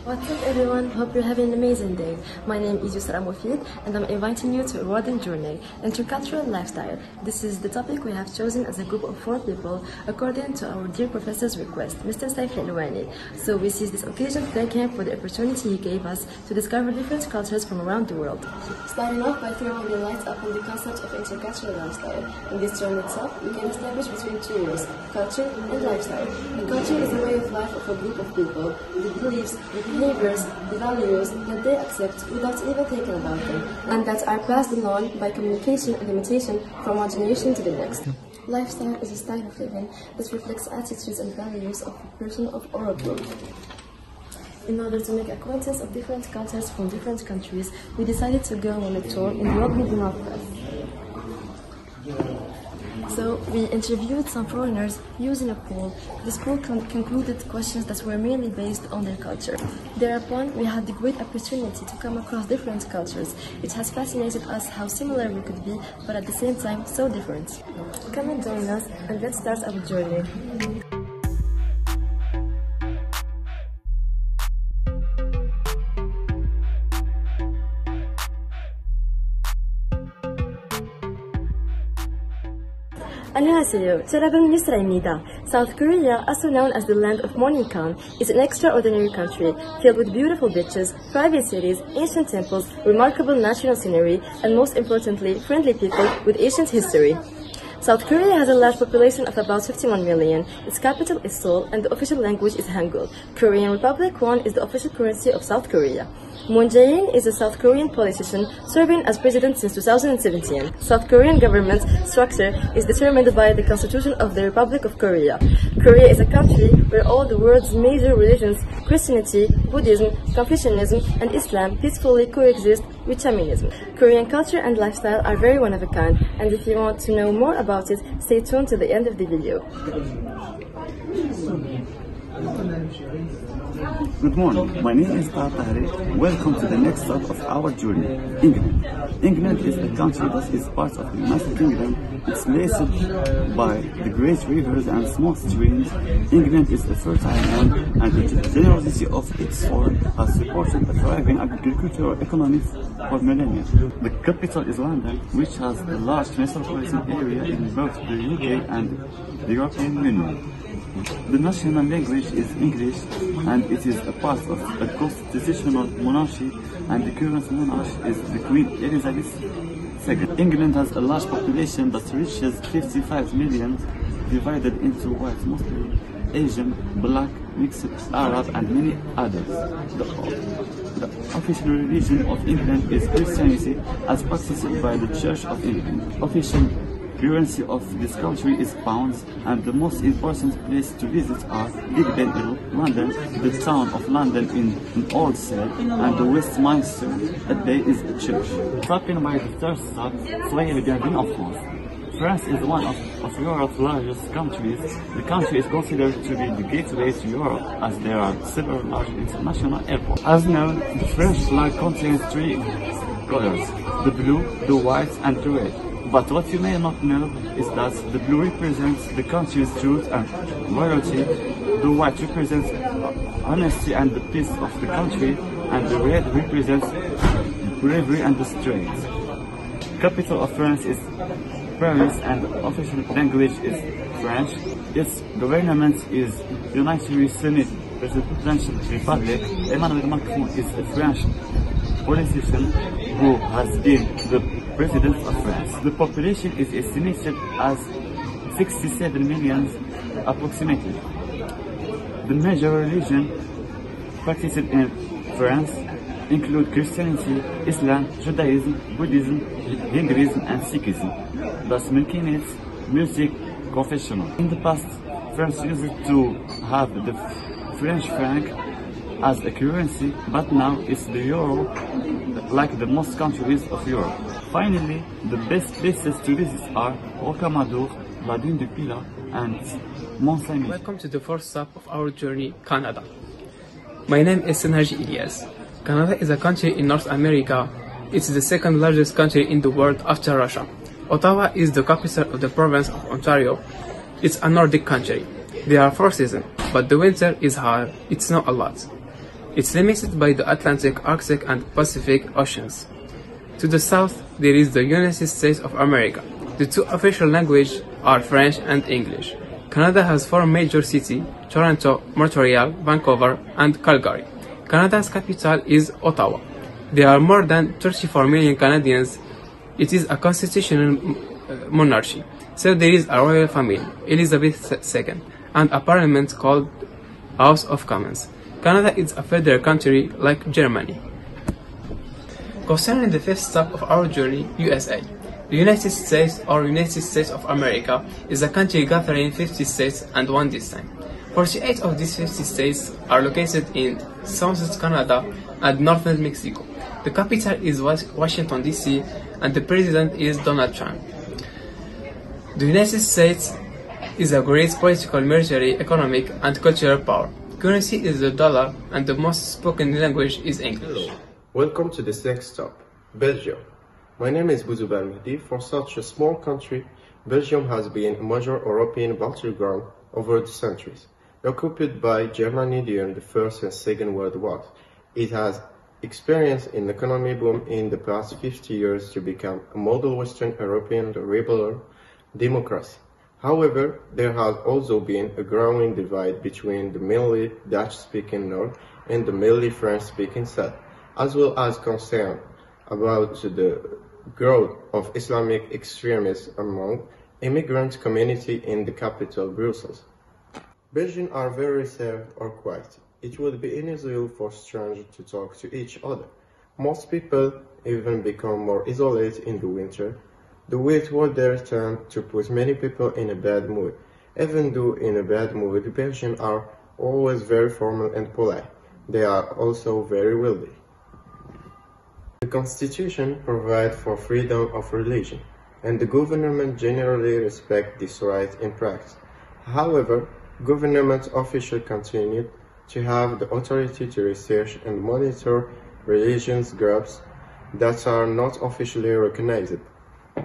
What's up everyone, hope you're having an amazing day. My name is Yusra Mofid and I'm inviting you to a rewarding journey, intercultural lifestyle. This is the topic we have chosen as a group of 4 people according to our dear professor's request, Mr. Saif Al-Alwani. So we seize this occasion to thank him for the opportunity he gave us to discover different cultures from around the world. Starting off by throwing the lights up on the concept of intercultural lifestyle. In this term itself, we can distinguish between 2 words, culture and lifestyle. The culture is the way of life of a group of people, the beliefs, the behaviors, the values that they accept without even thinking about them, and that are passed along by communication and imitation from one generation to the next. Lifestyle is a style of living that reflects attitudes and values of a person or a group. In order to make acquaintance of different cultures from different countries, we decided to go on a tour in the world leading of us. So we interviewed some foreigners using a poll. This poll concluded questions that were mainly based on their culture. Thereupon, we had the great opportunity to come across different cultures. It has fascinated us how similar we could be, but at the same time, so different. Come and join us, and let's start our journey. 안녕하세요. 여러분 유스라입니다. South Korea, also known as the land of morning calm, is an extraordinary country filled with beautiful beaches, private cities, ancient temples, remarkable natural scenery, and most importantly, friendly people with ancient history. South Korea has a large population of about 51 million. Its capital is Seoul, and the official language is Hangul. Korean Republic Won is the official currency of South Korea. Moon Jae-in is a South Korean politician serving as president since 2017. South Korean government structure is determined by the Constitution of the Republic of Korea. Korea is a country where all the world's major religions, Christianity, Buddhism, Confucianism, and Islam peacefully coexist with Shamanism. Korean culture and lifestyle are very one of a kind, and if you want to know more about it, stay tuned to the end of the video. Good morning, my name is Tahari. Welcome to the next stop of our journey, England. England is a country that is part of the United Kingdom. It's placed by the great rivers and small streams. England is a fertile land, and the generosity of its soil has supported a thriving agricultural economy for millennia. The capital is London, which has a large metropolitan area in both the UK and the European Union. The national language is English, and it is a part of a constitutional monarchy, and the current monarch is the Queen Elizabeth II. England has a large population that reaches 55 million, divided into white, mostly Asian, black, mixed Arab, and many others. The official religion of England is Christianity, as practiced by the Church of England. Official currency of this country is pounds, and the most important place to visit are Big Ben in London, the town of London in Old Sail, and the Westminster Abbey is a church. Stopping by the third stop, Soyez le bienvenu en France. France is one of Europe's largest countries. The country is considered to be the gateway to Europe, as there are several large international airports. As known, the French flag contains 3 colors: the blue, the white, and the red. But what you may not know is that the blue represents the country's truth and loyalty, the white represents honesty and the peace of the country, and the red represents bravery and the strength. Capital of France is Paris, and the official language is French. Its government is United Senate Presidential Republic. Emmanuel Macron is a French politician who has been the President of France. The population is estimated as 67 million approximately. The major religion practiced in France include Christianity, Islam, Judaism, Buddhism, Hinduism, and Sikhism, thus making it multi-confessional. In the past, France used to have the French franc as a currency, but now it's the euro, like the most countries of Europe. Finally, the best places to visit are Rocamadour, La Dune du Pilat, and Mont-Saint-Michel. Welcome to the first stop of our journey, Canada. My name is Synergy Elias. Canada is a country in North America. It's the second largest country in the world after Russia. Ottawa is the capital of the province of Ontario. It's a Nordic country. There are 4 seasons, but the winter is hard. It snows a lot. It's limited by the Atlantic, Arctic, and Pacific Oceans. To the south, there is the United States of America. The two official languages are French and English. Canada has four major cities: Toronto, Montreal, Vancouver, and Calgary. Canada's capital is Ottawa. There are more than 34 million Canadians. It is a constitutional monarchy, so there is a royal family, Elizabeth II, and a parliament called House of Commons. Canada is a federal country like Germany. Concerning the fifth stop of our journey, USA. The United States, or United States of America, is a country gathering 50 states and one district. 48 of these 50 states are located in southeast Canada and northern Mexico. The capital is Washington, D.C., and the president is Donald Trump. The United States is a great political, military, economic, and cultural power. Currency is the dollar, and the most spoken language is English. Hello. Welcome to this next stop, Belgium. My name is Bouzouba Mehdi. For such a small country, Belgium has been a major European battleground over the centuries. Occupied by Germany during the First and Second World Wars, it has experienced an economic boom in the past 50 years to become a model Western European liberal democracy. However, there has also been a growing divide between the mainly Dutch-speaking north and the mainly French-speaking south, as well as concern about the growth of Islamic extremism among immigrant community in the capital, Brussels. Belgians are very reserved or quiet. It would be unusual for strangers to talk to each other. Most people even become more isolated in the winter. The wet weather tends to put many people in a bad mood. Even though in a bad mood, Belgians are always very formal and polite. They are also very wealthy. The Constitution provides for freedom of religion, and the government generally respects this right in practice. However, government officials continue to have the authority to research and monitor religious groups that are not officially recognized.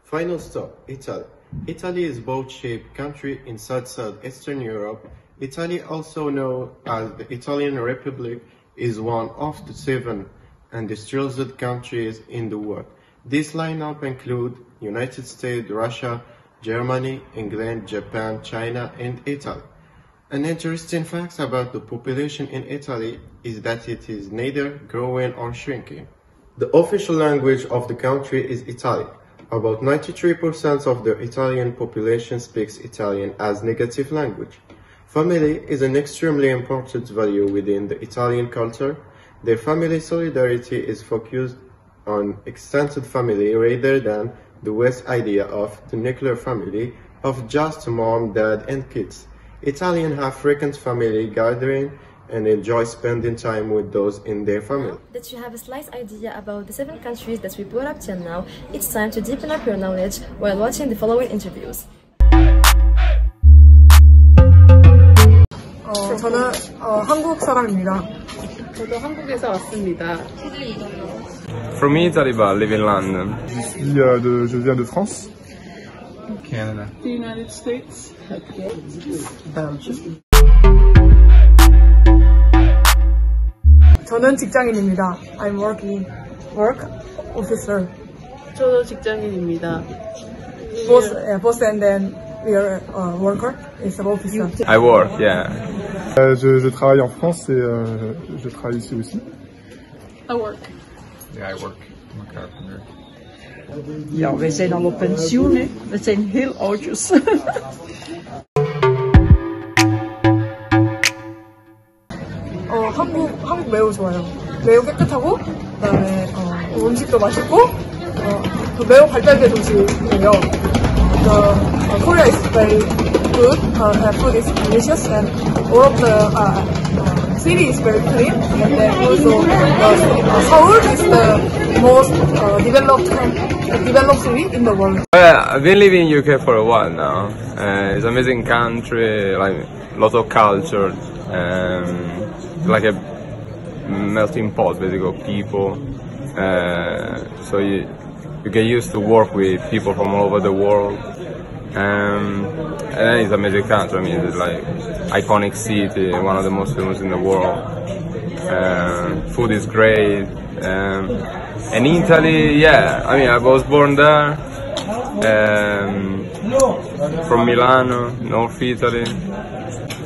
Final stop, Italy. Italy is a boat-shaped country in southeastern Europe. Italy, also known as the Italian Republic, is one of the 7 industrialized countries in the world. This lineup includes United States, Russia, Germany, England, Japan, China, and Italy. An interesting fact about the population in Italy is that it is neither growing or shrinking. The official language of the country is Italian. About 93% of the Italian population speaks Italian as native language. Family is an extremely important value within the Italian culture. Their family solidarity is focused on extended family rather than the West idea of the nuclear family of just mom, dad, and kids. Italians have frequent family gatherings and enjoy spending time with those in their family. That you have a slight idea about the 7 countries that we brought up till now, it's time to deepen up your knowledge while watching the following interviews. 저는 한국 사람입니다. 저도 한국에서 왔습니다. From Italy, but I live in London. Je viens de France. Canada. The United States. Belgium. 저는 직장인입니다. I'm work officer. 저도 직장인입니다. Boss and then we are worker is an officer. I work, yeah. Je travaille en France et je travaille ici aussi. I work. Yeah, I work. I'm a carpenter. Ja, wij zijn al op pensioen, hè. We zijn heel oudjes. 한국 매우 좋아요. 매우 깨끗하고, 그다음에 음식도 맛있고, 매우 발달된 도시예요. Korea is very good. Food is delicious, and all of the city is very clean. And then also, Seoul is the most developed city in the world. I've been living in UK for a while now. It's an amazing country, like lot of culture, like a melting pot basically of people. So you get used to work with people from all over the world. And then it's a amazing country. I mean, it's like iconic city, one of the most famous in the world. Food is great. And Italy, yeah, I mean, I was born there. From Milano, North Italy.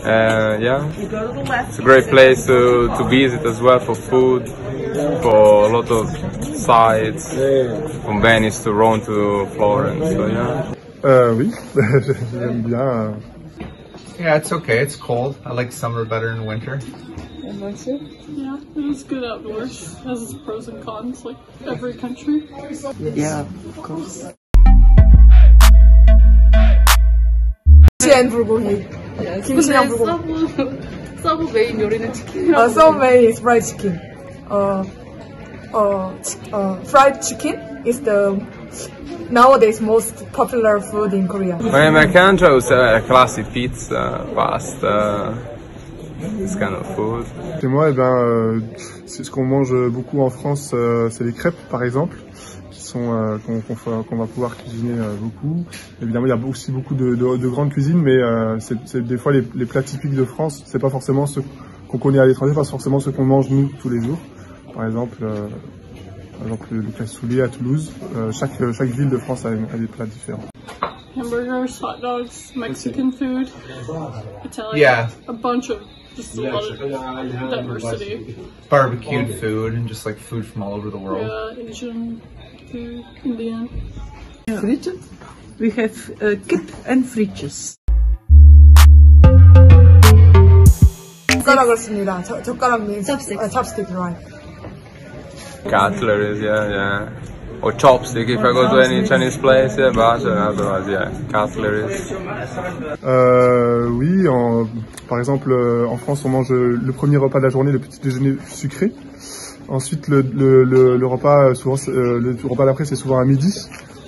Yeah, it's a great place to visit as well for food, for a lot of sites, from Venice to Rome to Florence. So yeah. Oui, j'aime bien. Yeah, it's okay. It's cold. I like summer better than winter. Yeah, it is good outdoors. It has its pros and cons, like every country. Yeah, of course. 김치앤 불고기. 김치랑 불고기. 서브 메인 요리는 치킨. Some way is fried chicken. Fried chicken is the nowadays most popular food in Korea. In my country, I would say a classic pizza, pasta, this kind of food. Chez moi, eh ben, c'est ce qu'on mange beaucoup en France, c'est les crêpes par exemple, qui sont qu'on va pouvoir cuisiner beaucoup. Évidemment, il y a aussi beaucoup de grandes cuisines, mais c'est des fois les plats typiques de France. C'est pas forcément ceux qu'on connaît à l'étranger, pas forcément ceux qu'on mange nous tous les jours. Par exemple, le cassoulet à Toulouse. Chaque ville de France a des plats différents. Hamburgers, hot dogs, Mexican food, Italian, Yeah. a bunch of, just a lot of diversity. Barbecued food and just like food from all over the world. Yeah, Asian food, Indian. Frieten. We have kip and frietjes. 젓가락을 씁니다. 젓가락 means chopstick, right? Cutleries, yeah. Or chopstick, if I go to any Chinese place, yeah, but otherwise, yeah, cutleries. Oui, par exemple, en France, on mange le premier repas de la journée, le petit déjeuner sucré. Ensuite, le repas, souvent, le repas d'après, c'est souvent à midi,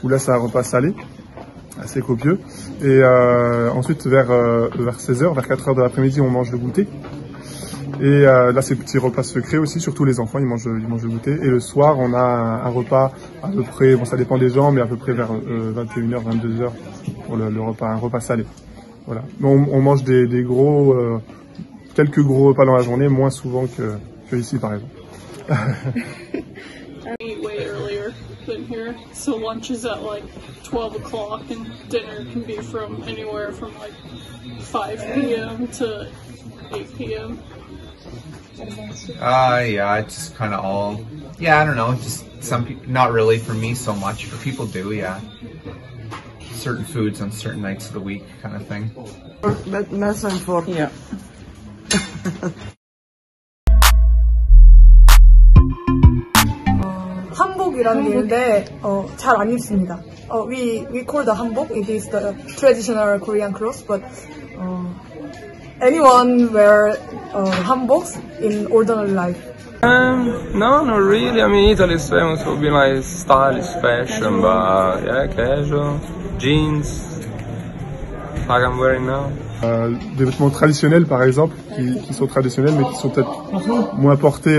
où là, c'est un repas salé, assez copieux. Et ensuite, vers 16h, vers 4h de l'après-midi, on mange le goûter. Et là, c'est petit repas secret aussi, surtout les enfants, ils mangent le goûter. Et le soir, on a un repas à peu près, bon, ça dépend des gens, mais à peu près vers 21h, 22h pour le repas, un repas salé. Voilà. Mais on mange des gros, quelques gros repas dans la journée, moins souvent que ici, par exemple. I eat way earlier than here, so lunch is at like 12 o'clock and dinner can be from anywhere from like 5 p.m. to 8 p.m. Yeah, it's just kind of all. Yeah, I don't know. Just some people, not really for me so much, but people do. Yeah, certain foods on certain nights of the week, kind of thing. Met mes en vork. Ja. 한복이라는 게 있는데 잘 안 입습니다. We call the hanbok. It is the traditional Korean clothes, but anyone wear hanboks in ordinary life? No, not really. I mean, Italy is famous for being like stylish fashion, but yeah, casual, jeans, like I'm wearing now. Des vêtements traditionnels, par exemple, qui sont traditionnels, mais qui sont peut-être moins portés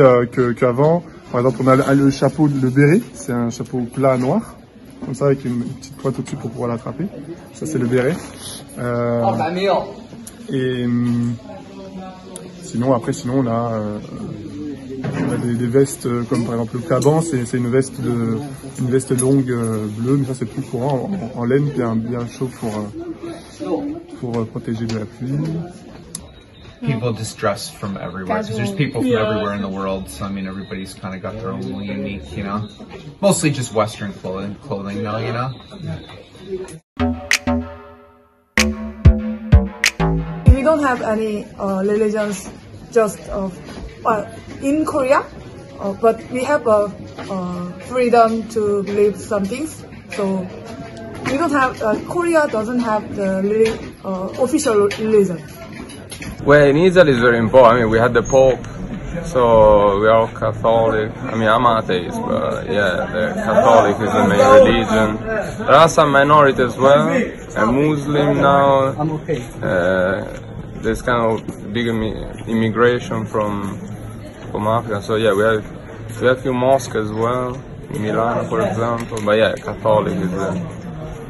qu'avant. Par exemple, on a le chapeau, le béret, c'est un chapeau plat noir, comme ça, avec une petite pointe au-dessus pour pouvoir l'attraper. Ça, c'est le béret. Et sinon, on a des vestes comme par exemple le caban, c'est une veste longue bleue, mais ça c'est plus courant, en laine, bien chaud pour protéger de la pluie. People just dress from everywhere because there's people from everywhere in the world. So I mean, everybody's kind of got their own unique, you know. Mostly just Western clothing now, you know. We don't have any religions just in Korea, but we have freedom to believe some things. So we don't have Korea doesn't have the official religion. Well, in Italy it's very important. I mean, we had the Pope, so we are all Catholic. I mean, I'm atheist, but yeah, the Catholic is the main religion. There are some minorities as well, and Muslim now. There's kind of big immigration from Africa. So yeah, we have a few mosques as well, in Milan, for example. But yeah, Catholic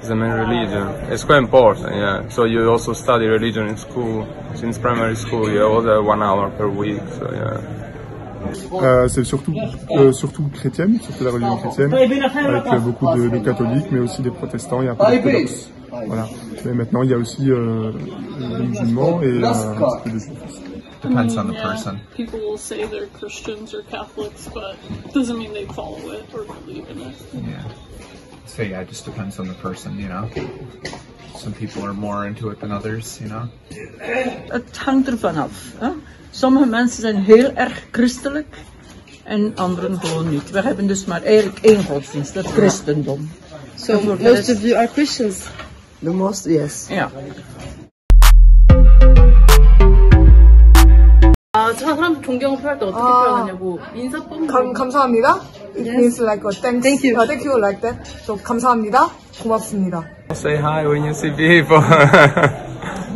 is the main religion. It's quite important, yeah. So you also study religion in school. Since primary school, you have 1 hour per week, so yeah. C'est surtout chrétienne, surtout la religion chrétienne, avec beaucoup de catholiques, mais aussi des protestants et un peu d'orthodoxes. Voilà. Mais maintenant, il y a aussi des musulmans et un petit peu de juifs. Depends on the person. People will say they're Christians or Catholics, but doesn't mean they follow it or believe in it. Yeah. So yeah, it just depends on the person, you know. Some people are more into it than others, you know. Het hangt ervan af. Hè? Sommige mensen zijn heel erg christelijk en anderen gewoon niet. We hebben dus maar eigenlijk één godsdienst, dat christendom. So most of you are Christians? The most, yes. Ja. 사람 존경을 표할 때 어떻게 표현하냐고 인사법? 감사합니다. It means like a thanks. Thank you. Thank you like that. So 감사합니다. 고맙습니다. Say hi when you see people.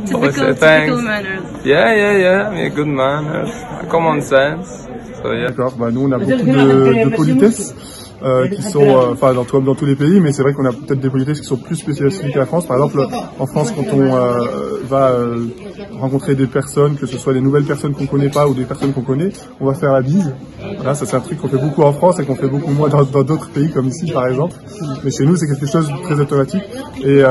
Typical manners. Yeah. I mean, good manners, common sense. So yeah. D'accord. Bah nous on a beaucoup de politesses. Qui sont, enfin comme dans tous les pays, mais c'est vrai qu'on a peut-être des politesses qui sont plus spécifiques à la France. Par exemple, en France, quand on va rencontrer des personnes, que ce soit des nouvelles personnes qu'on connaît pas ou des personnes qu'on connaît, on va faire la bise. Voilà, ça c'est un truc qu'on fait beaucoup en France et qu'on fait beaucoup moins dans d'autres pays comme ici, par exemple. Mais chez nous, c'est quelque chose de très automatique. Et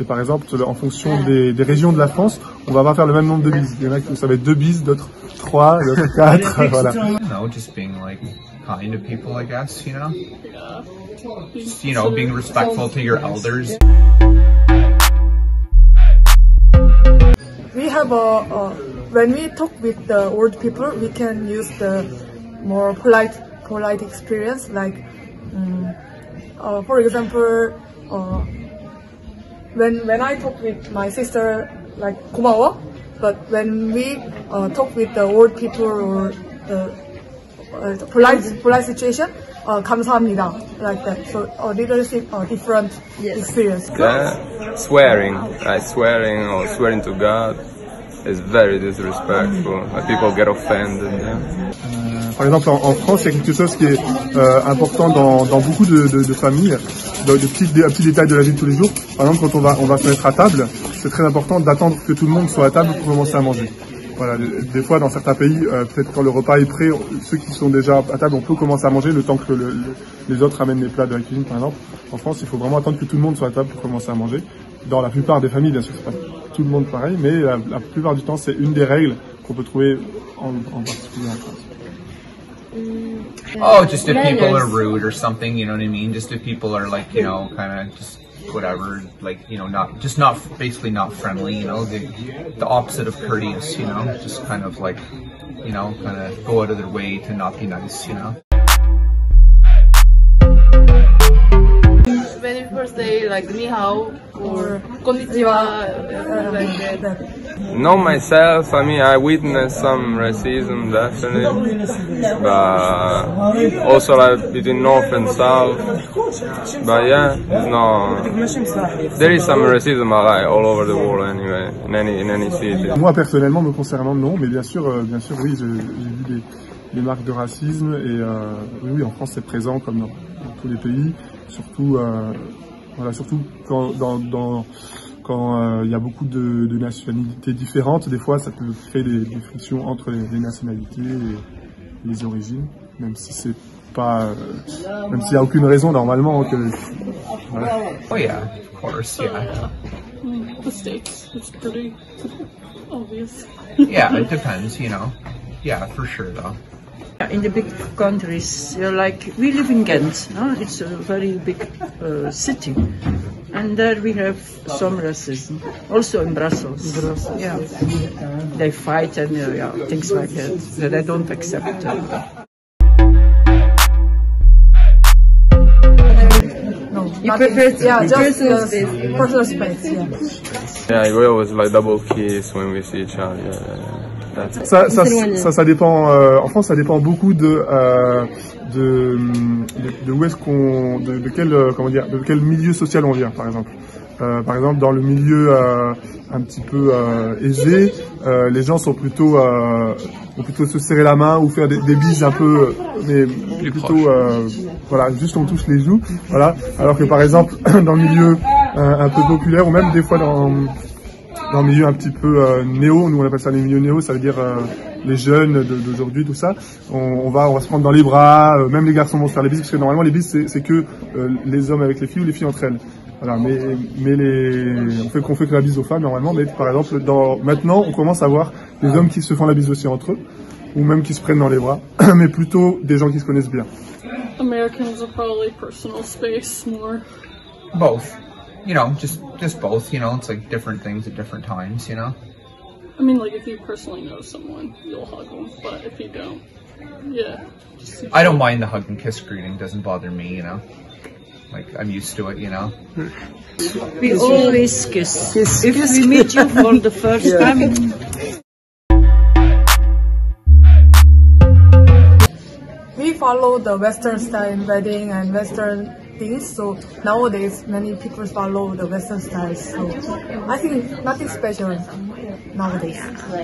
par exemple, en fonction des régions de la France, on va pas faire le même nombre de bises. Il y en a qui ça va être 2 bises, d'autres 3, d'autres 4, voilà. No, just being like kind to people, I guess, you know? Just, you know, being respectful to your elders. We have when we talk with the old people, we can use the more polite experience, like, for example, when I talk with my sister, like 고마워, but when we talk with the old people or the polite situation, 감사합니다, like that. So a little different experience. Yeah, swearing or swearing to God is very disrespectful. People get offended. Yeah. Par exemple, en France, il y a quelque chose qui est important dans beaucoup de familles, de petits détails de la vie de tous les jours. Par exemple, quand on va se mettre à table, c'est très important d'attendre que tout le monde soit à table pour commencer à manger. Voilà, des fois dans certains pays, peut-être quand le repas est prêt, ceux qui sont déjà à table, on peut commencer à manger le temps que les autres amènent les plats de la cuisine, par exemple. En France, il faut vraiment attendre que tout le monde soit à table pour commencer à manger. Dans la plupart des familles, bien sûr, c'est pas tout le monde pareil, mais la plupart du temps, c'est une des règles qu'on peut trouver en particulier en France. Oh, just if people are rude or something, you know what I mean? Just if people are like, you know, kind of just whatever, like, you know, basically not friendly, you know, the opposite of courteous, you know, just kind of like, you know, kind of go out of their way to not be nice, you know. When you first say like ni hao or konnichiwa, like that. Not myself, I mean, I witnessed some racism, definitely, but also like between North and South, but yeah, no, there is some racism like, all over the world anyway, in any city. Moi personnellement, me concernant, non, mais bien sûr, oui, j'ai vu des marques de racisme et oui, en France c'est présent comme dans tous les pays, surtout, voilà, surtout quand il y a beaucoup de nationalités différentes, des fois ça peut créer des frictions entre les nationalités et les origines, même si c'est pas, même s'il n'y a aucune raison normalement que. Voilà. Oh yeah, of course, yeah. The States, it's pretty obvious. Yeah, it depends, you know. Yeah, for sure though. In the big countries, like we live in Ghent, no? It's a very big city, and there we have some racism. Also in Brussels, yeah, they fight and things like that I don't accept. No, You prefer just personal space. Personal space. Yeah, we always like double kiss when we see each other. Yeah. Ça dépend. En France, ça dépend beaucoup de où est-ce qu'on, de quel milieu social on vient, par exemple. Par exemple, dans le milieu un petit peu aisé, les gens sont plutôt vont plutôt se serrer la main ou faire des bises un peu, mais plutôt voilà, juste on touche les joues, voilà. Alors que par exemple, dans le milieu un peu populaires, ou même des fois dans le milieu un petit peu néo, nous on appelle ça les milieux néo, ça veut dire les jeunes d'aujourd'hui, tout ça. On va se prendre dans les bras, même les garçons vont se faire les bises, parce que normalement les bises c'est que les hommes avec les filles ou les filles entre elles. Voilà, mais on fait que la bise aux femmes normalement, mais par exemple maintenant on commence à voir des hommes qui se font la bise aussi entre eux, ou même qui se prennent dans les bras, mais plutôt des gens qui se connaissent bien. Americans are probably personal space more. Both. You know, just both, you know, it's like different things at different times, you know? I mean, like, if you personally know someone, you'll hug them, but if you don't, yeah. I don't mind the hug and kiss greeting, doesn't bother me, you know? Like, I'm used to it, you know? We always kiss. If we meet you for the first time. We follow the Western style in wedding and Western things, so nowadays many people follow the Western style, so I think nothing special nowadays.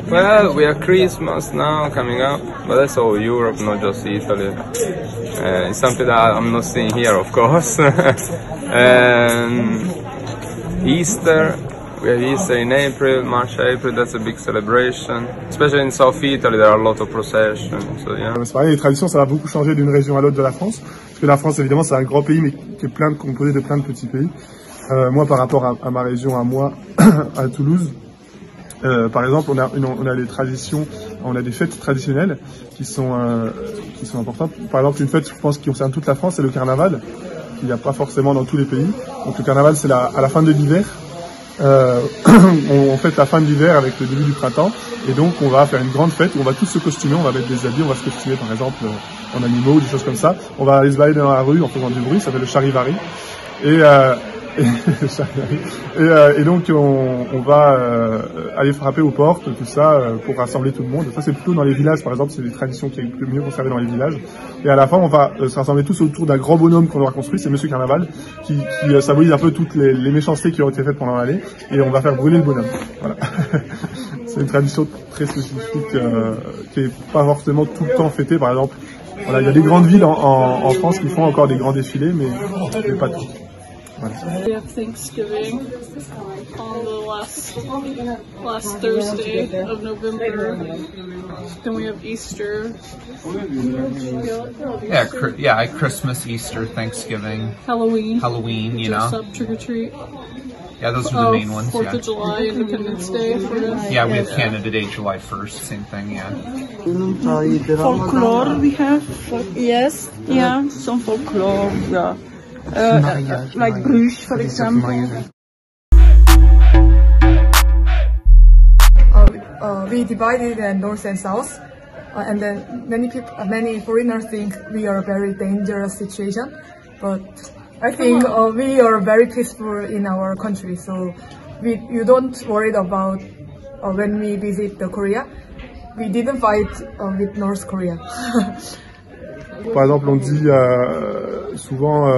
Well, we have Christmas now coming up, but that's all Europe, not just Italy. It's something that I'm not seeing here, of course. And Easter, we have Easter in April, March, April, that's a big celebration. Especially in South Italy, there are a lot of processions, so yeah. C'est pareil, les traditions, ça va beaucoup changer d'une région à l'autre de la France. Parce que la France, évidemment, c'est un grand pays, mais qui est composé de plein de petits pays. Moi, par rapport à ma région, à moi, à Toulouse, par exemple, on a des traditions, on a des fêtes traditionnelles qui sont importantes. Par exemple, une fête, je pense, qui concerne toute la France, c'est le carnaval. Il n'y a pas forcément dans tous les pays. Donc le carnaval, c'est à la fin de l'hiver. On fête la fin de l'hiver avec le début du printemps, et donc on va faire une grande fête où on va tous se costumer, on va mettre des habits, on va se costumer par exemple en animaux ou des choses comme ça. On va aller se balader dans la rue en faisant du bruit, ça s'appelle le charivari. Et donc on va aller frapper aux portes, tout ça, pour rassembler tout le monde. Ça c'est plutôt dans les villages, par exemple, c'est des traditions qui sont le mieux conservées dans les villages. Et à la fin, on va se rassembler tous autour d'un grand bonhomme qu'on aura construit, c'est Monsieur Carnaval, qui symbolise un peu toutes les méchancetés qui ont été faites pendant l'année, et on va faire brûler le bonhomme. Voilà. C'est une tradition très spécifique qui est pas forcément tout le temps fêtée. Par exemple, voilà, il y a des grandes villes en France qui font encore des grands défilés, mais pas toutes. We have Thanksgiving on the last Thursday of November. Then we have Easter. Yeah, Christmas, Easter, Thanksgiving. Halloween, you know. Dress up, trick or treat. Yeah, those are the main ones. 4th of July, Independence Day. Yeah, we have Canada Day, July 1st, same thing, yeah. Folklore we have. Yes. Yeah, some folklore, yeah. Like Bruges, for example. We divided in north and south, and then many foreigners think we are a very dangerous situation. But I think we are very peaceful in our country, so you don't worry about when we visit the Korea. We didn't fight with North Korea. Par exemple, on dit souvent,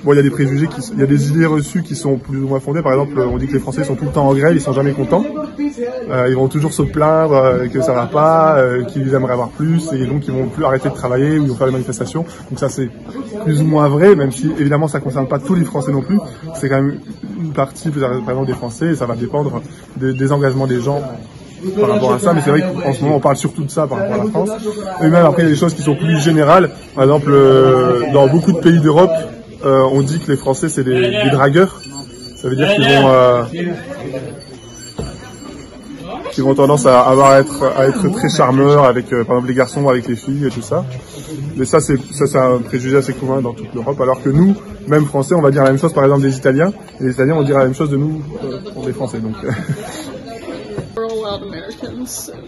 il y a des préjugés, il y a des idées reçues qui sont plus ou moins fondées. Par exemple, on dit que les Français sont tout le temps en grève, ils sont jamais contents. Ils vont toujours se plaindre que ça va pas, qu'ils aimeraient avoir plus, et donc ils vont plus arrêter de travailler ou ils vont faire des manifestations. Donc ça, c'est plus ou moins vrai, même si évidemment ça concerne pas tous les Français non plus. C'est quand même une partie, par exemple, des Français, et ça va dépendre des engagements des gens par rapport à ça, mais c'est vrai qu'en ce moment on parle surtout de ça par rapport à la France. Et même après il y a des choses qui sont plus générales. Par exemple, dans beaucoup de pays d'Europe, on dit que les Français c'est des dragueurs. Ça veut dire qu'ils vont tendance à être très charmeurs avec par exemple les garçons avec les filles et tout ça. Mais ça c'est un préjugé assez commun dans toute l'Europe, alors que nous, même Français, on va dire la même chose par exemple des Italiens, et les Italiens vont dire la même chose de nous pour les Français. Donc we're all loud Americans, and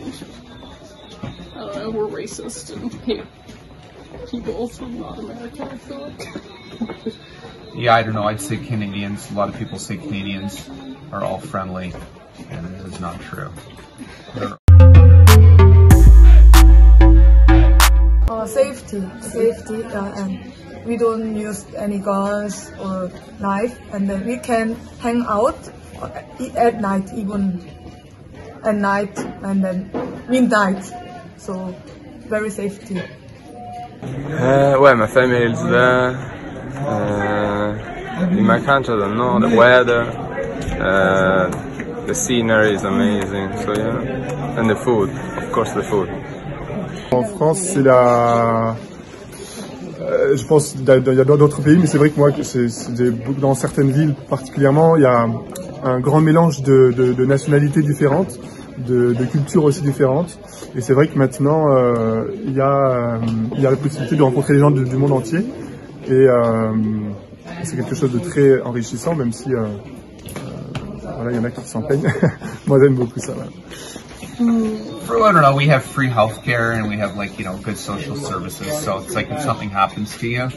I don't know, we're racist and hate people from not America, I feel like. Yeah, I don't know, I'd say Canadians, a lot of people say Canadians are all friendly, and this is not true. Safety, and we don't use any guns or knife, and then we can hang out at night, even at night, and then midnight, so very safety. Ouais, ma famille est there. In my country, I don't know, the weather, the scenery is amazing, so yeah, and the food, of course the food. En France, c'est la... je pense qu'il y a d'autres pays, mais c'est vrai que moi, dans certaines villes particulièrement, il y a un grand mélange de nationalités différentes, de cultures aussi différentes. Et c'est vrai que maintenant, il y a la possibilité de rencontrer les gens du monde entier. Et c'est quelque chose de très enrichissant, même si voilà, il y en a qui s'en plaignent. Moi, j'aime beaucoup ça. Voilà. I don't know, we have free healthcare and we have like, you know, good social services. So it's like if something happens to you,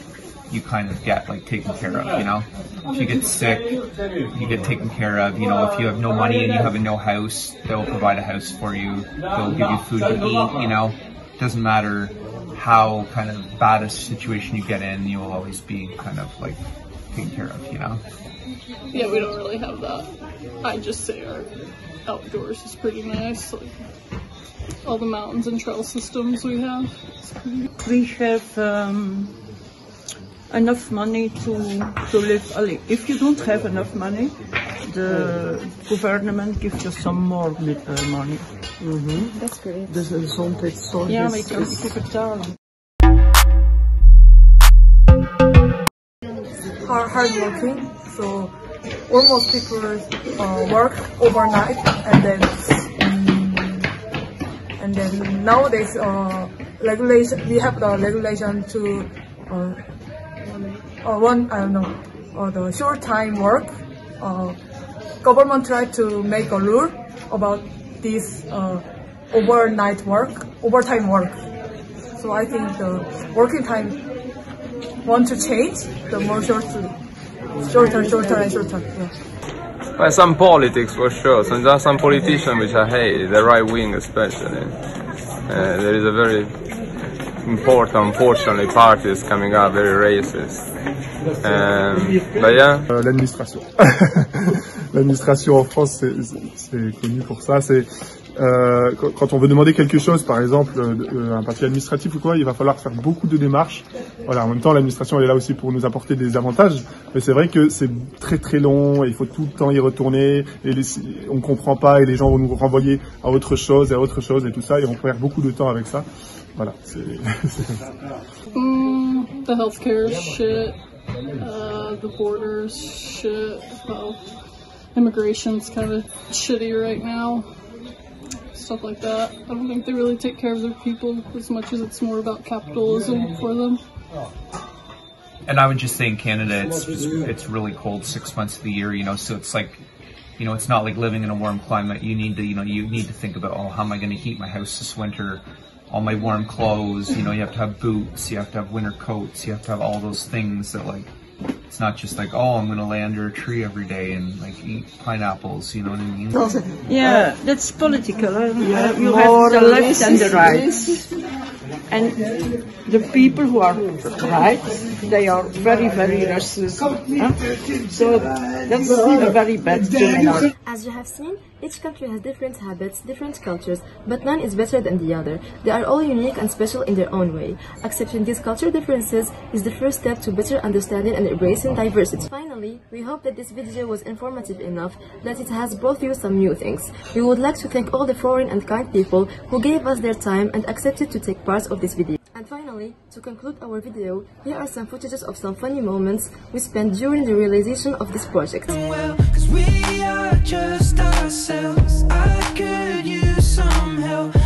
you kind of get like taken care of, you know. If you get sick, you get taken care of. You know, if you have no money and you have no house, they'll provide a house for you. They'll give you food to eat, you know. Doesn't matter how kind of bad a situation you get in, you will always be kind of like taken care of, you know. Yeah, we don't really have that. I just say our outdoors is pretty nice. Like all the mountains and trail systems we have. We have enough money to live. If you don't have enough money, the government gives you some more money. That's great. Dus de gezondheidszorg Ja, maar je kan het betalen. Hard working, so almost people work overnight, and then nowadays regulation, we have the regulation to the short time work. Government tried to make a rule about this overtime work. So I think the working time want to change, the more shorter. Yeah. Well, some politics for sure. So there are some politicians which I hate, the right wing especially. There is a very important, unfortunately, parties coming up, very racist. But yeah. L'administration. L'administration en France, c'est connu pour ça. C'est quand on veut demander quelque chose, par exemple un papier administratif ou quoi, il va falloir faire beaucoup de démarches. Voilà, en même temps, l'administration elle est là aussi pour nous apporter des avantages, mais c'est vrai que c'est très très long et il faut tout le temps y retourner et on comprend pas et les gens vont nous renvoyer à autre chose et tout ça et on perd beaucoup de temps avec ça. Voilà, c'est The healthcare shit, the borders shit, well, immigration's kind of shitty right now. Stuff like that. I don't think they really take care of their people as much as it's more about capitalism for them. And I would just say in Canada, it's really cold 6 months of the year, you know, so it's like, you know, it's not like living in a warm climate. You need to think about, oh, how am I going to heat my house this winter? All my warm clothes, you know, you have to have boots, you have to have winter coats, you have to have all those things that like, it's not just like, oh, I'm going to lay under a tree every day and like eat pineapples, you know what I mean? Yeah, that's political. You have the left and the right. And the people who are right, they are very, very restless. So that's a very bad thing. As you have seen, each country has different habits, different cultures, but none is better than the other. They are all unique and special in their own way. Accepting these cultural differences is the first step to better understanding and embracing diversity. Finally, we hope that this video was informative enough that it has brought you some new things. We would like to thank all the foreign and kind people who gave us their time and accepted to take part of this video. And finally, to conclude our video, here are some footages of some funny moments we spent during the realization of this project. Well, 'cause we are just ourselves. I could use some help.